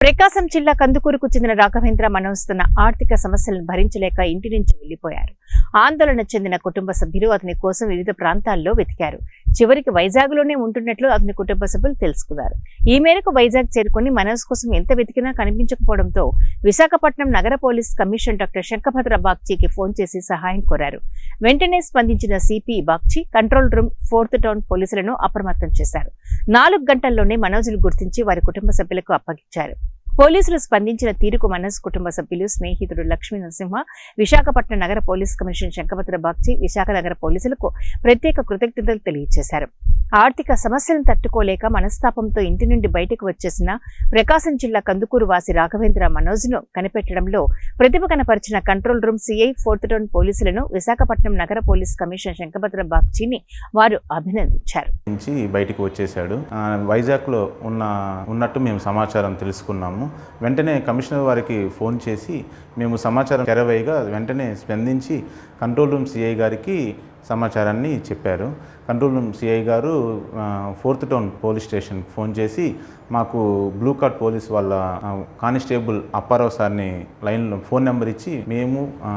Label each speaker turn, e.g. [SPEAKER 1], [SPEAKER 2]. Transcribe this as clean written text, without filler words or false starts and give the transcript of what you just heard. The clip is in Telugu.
[SPEAKER 1] ప్రకాశం జిల్లా కందుకూరుకు చెందిన రాఘవేంద్ర మనోస్తున్న ఆర్థిక సమస్యలను భరించలేక ఇంటి నుంచి వెళ్లిపోయారు. ఆందోళన చెందిన కుటుంబ సభ్యులు అతని కోసం వివిధ ప్రాంతాల్లో వెతికారు. చివరికి వైజాగ్ లోనే ఉంటున్నట్లు అతని కుటుంబ సభ్యులు తెలుసుకున్నారు. ఈ మేరకు వైజాగ్ చేరుకుని మనోజ్ కోసం ఎంత వెతికినా కనిపించకపోవడంతో విశాఖపట్నం నగర పోలీస్ కమిషనర్ డాక్టర్ శంఖభద్ర బాగ్చీకి ఫోన్ చేసి సహాయం కోరారు. వెంటనే స్పందించిన CP Bagchi control room 4th town పోలీసులను అప్రమత్తం చేశారు. 4 గంటల్లోనే మనోజ్ను గుర్తించి వారి కుటుంబ సభ్యులకు అప్పగించారు. పోలీసులు స్పందించిన తీరుకు మనోజ్ కుటుంబ సభ్యులు, స్నేహితుడు లక్ష్మీ నరసింహ, విశాఖపట్నం నగర పోలీస్ కమిషనర్ శంఖభద్ర బాగ్చీ, విశాఖ నగర పోలీసులకు ప్రత్యేక కృతజ్ఞతలు తెలియజేశారు. ఆర్థిక సమస్యలను తట్టుకోలేక మనస్తాపంతో ఇంటి నుండి బయటకు వచ్చేసిన ప్రకాశం జిల్లా కందుకూరు వాసి రాఘవేంద్ర మనోజ్ను కనిపెట్టడంలో ప్రతిభ కనపరిచిన control room CI 4th town పోలీసులను, విశాఖపట్నం నగర పోలీస్ కమిషనర్ శంఖభద్ర బాగ్చీని వారు అభినందించారు.
[SPEAKER 2] బయటకు వచ్చేశాడు. వైజాగ్లో ఉన్నట్టు మేము సమాచారం తెలుసుకున్నాము. వెంటనే కమిషనర్ వారికి ఫోన్ చేసి మేము సమాచారం చేరవేయగా వెంటనే స్పందించి కంట్రోల్ రూమ్ సిఐ గారికి సమాచారాన్ని చెప్పారు. కంట్రోల్ రూమ్ సిఐ గారు 4th టౌన్ పోలీస్ స్టేషన్కి ఫోన్ చేసి మాకు బ్లూ కార్డ్ పోలీస్ వాళ్ళ కానిస్టేబుల్ అప్పారావు సార్ని లైన్లో ఫోన్ నెంబర్ ఇచ్చి మేము